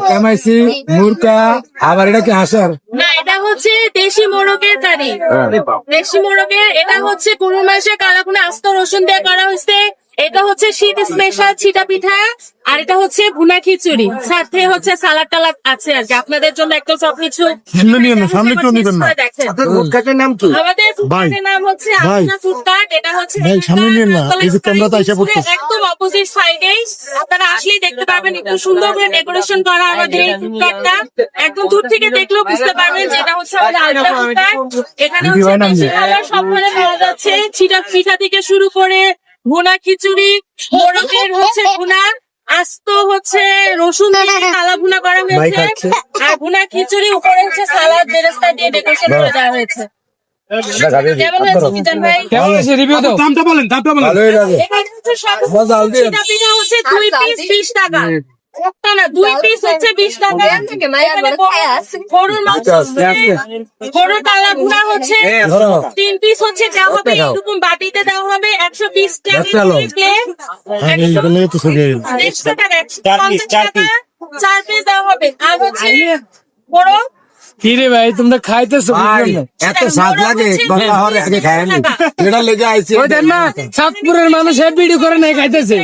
কামাইছি মুরকা, আবার এটা কি হাঁসার? না, এটা হচ্ছে দেশি মোরগের কারি। দেশি মোরগের, এটা হচ্ছে গরুর মাসে কালাভুনা আস্ত রসুন দিয়ে করা হয়েছে। এটা হচ্ছে শীত স্পেশাল ছিটা পিঠা, আর এটা হচ্ছে ভুনা খিচুড়ি, সাথে হচ্ছে সালাদ টালাদ আছে আর কি আপনাদের জন্য একদম সবকিছু। দেখেন ফুডকার্টের নাম কি? আমাদের ফুডকার্টের নাম হচ্ছে আপনার ফুডকার্ট। এটা হচ্ছে একদম অপোজিট সাইডে, আপনারা আসলেই দেখতে পারবেন। একটু সুন্দর করে ডেকোরেশন করা আমাদের এই ফুডকার্টটা। একদম দূর থেকে দেখলেও বুঝতে পারবেন যে এটা হচ্ছে আমাদের আলটা ফুডকার্ট। এখানে হচ্ছে দেশি খাবার সব ধরনের পাওয়া যাচ্ছে, ছিটা পিঠা থেকে শুরু করে ভুনা খিচুড়ি, মোরগের হচ্ছে ভুনা, আস্ত হচ্ছে রসুন দিয়ে কালা ভুনা করা হয়েছে, আর ভুনা খিচুড়ি উপরে হচ্ছে সালাদ বেরেস্তা দিয়ে ডেকোরেশন করে দেওয়া হয়েছে। কেমন হয়েছে মিজান ভাই? দামটা বলেন, দামটা বলেন। এখানে হচ্ছে সব ছিটা পিঠা হচ্ছে 2 পিস 20 টাকা। একটা না, 2 পিস হচ্ছে 20 টাকা। গরুর মাংস, গরুর কালা ভুনা হচ্ছে 3 পিস হচ্ছে দেওয়া হবে, এরকম বাটিতে দেওয়া হবে 120 টাকা। 4 পিস দেওয়া হবে। আর হচ্ছে বড় কিরে ভাই, তোমরা খাইতেছো এত স্বাদ লাগে, আগে খায় না, এটা লেগে আইছে। ওইটার না, সাতপুরের মানুষ ভিডিও করে নাই খাইতেছে।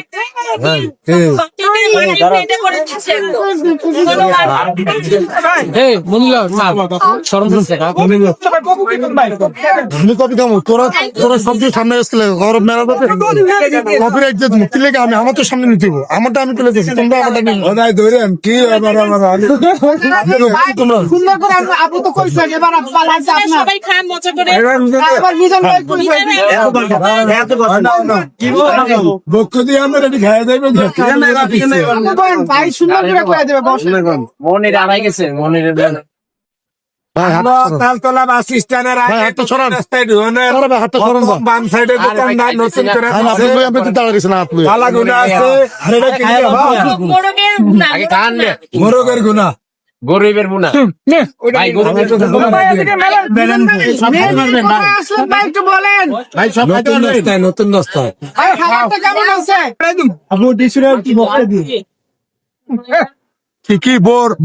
তোরা সবজি সামনে আসলে গরম মেলা আমি আমার তো সামনে নিতে আমারটা আমি তুলে দিচ্ছি, তোমরা আমারটা ধরেন কি তোমরা আপনি তো কইছেন এবার সবাই খান মজা করে। বক্ষ দিয়ে আমরা রেডি খাইয়া দেবেন ভাই সুন্দর করে খাইয়া দেবে। মনির আড়াই গেছে, মনির তালতলা বাস স্ট্যান্ডের রাস্তায় বাম সাইডে দোকান নতুন করে মোরগের গুনা, গরিবের বুনা নতুন দস্তায় কি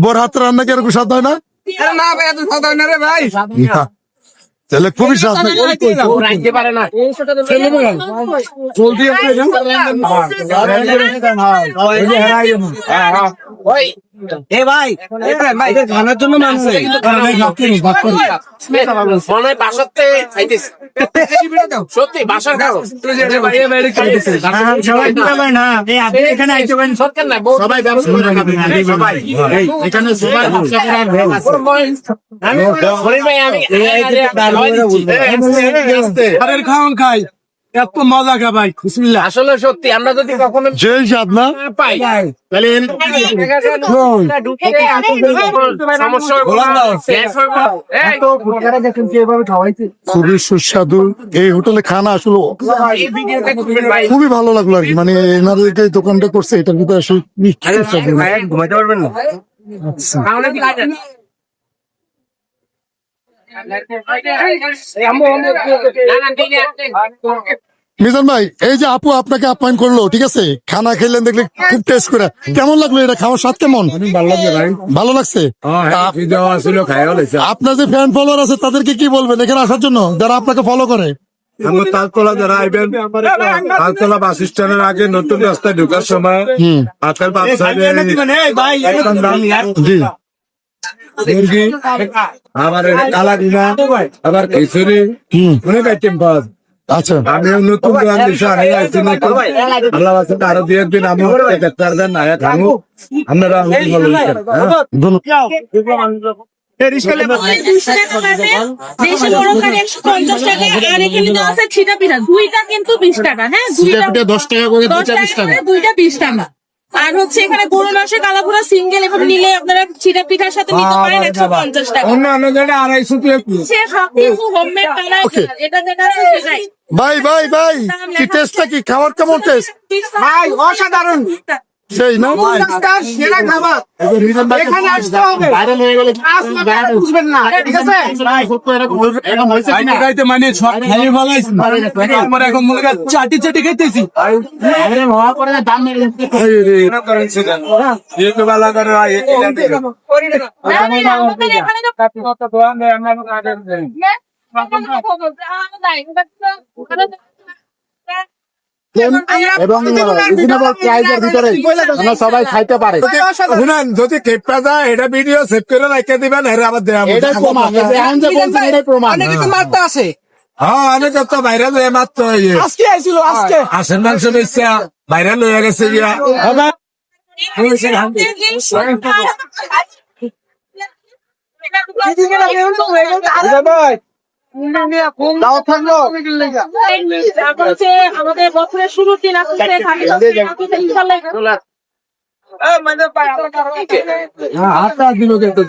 বোর হাত রান্না কিরকম স্বাদ হয় না? না ভাই, এত সাদা না রে ভাই, তাহলে খুবই স্বাদ। রাখতে পারে না। খানার জন্য সত্যি বাসার খাও খাওয়ান খাই, এত মজা খা ভাই। আসলে সত্যি আমরা যদি কখনো যে স্বাদ না পাই তাহলে খুবই সুস্বাদু এই হোটেলে খানা। আসলে খুবই ভালো লাগলো আর কি, মানে এনাদের যে দোকানটা করছে এটার ভিতরে আসলে ঘুমাইতে পারবেন না। মিজান ভাই, এই যে আপু আপনাকে আপ্যায়ন করলো, ঠিক আছে, খানা খেলেন দেখলে খুব টেস্ট করে, কেমন লাগলো? এটা খাওয়ার স্বাদ কেমন? ভালো লাগছে ভাই, ভালো লাগছে। আপনার যে ফ্যান ফলোয়ার আছে তাদেরকে কি বলবেন এখানে আসার জন্য, যারা আপনাকে ফলো করে? আমার তালতলা যারা আইবেন, তালতলা বাস স্ট্যান্ডের আগে নতুন রাস্তায় ঢোকার সময় হাতের বাম সাইডে মুরগি, আবার কালা গুনা, আবার খিচুড়ি, অনেক আইটেম পাওয়া যায়। আচ্ছা, আমি নতুন দোকান দিচ্ছি, আল্লাহ আরো 2 দিন আমি খাবো, আপনারা ছিটা পিঠা 2টা কিন্তু 20 টাকা। হ্যাঁ, 10 টাকা করে, 2টা 20 টাকা। আর হচ্ছে এখানে গরু মাংসের কালাভুনা সিঙ্গেল এভাবে নিলে আপনারা ছিটা পিঠার সাথে নিতে পারেন 150 টাকা। অন্য জায়গায় 250 সবকিছু হোমমেড বানায়, এটা যেটা ভাই ভাই ভাই কি টেস্টটা কি? খাবার কেমন টেস্ট? ভাই অসাধারণ, সেই না সেরা খাবার এখানে আসতে হবে ভাইরাল হয়ে গেলে বুঝবেন না ঠিক আছে এরকম হয়েছে কিনা? খাইতে মানে সব খাইয়ে ভালাইছি আমরা এখন মনে কর চাটি চাটি খাইতেছি ভাইরাল হওয়ার পরে দাম মেরে যাচ্ছে। এবং রিজনেবল প্রাইসের ভিতরে আমরা সবাই খাইতে পারে। শুনেন যদি কেপটা যায় এটা ভিডিও সেভ করে রেখে দিবেন এর আবার দেয়া এটাই প্রমাণ, এই যে এখন যে বলছেন এটাই প্রমাণ। মাত্রা আছে হ্যাঁ অনেক তো ভাইরাল হয়ে মাত্র আজকে আইছিল আজকে আসেন মাংস বেচা ভাইরাল হয়ে গেছে গিয়া আমাদের বছরের শুরুর দিন আসছে হাতটা দিল কিন্তু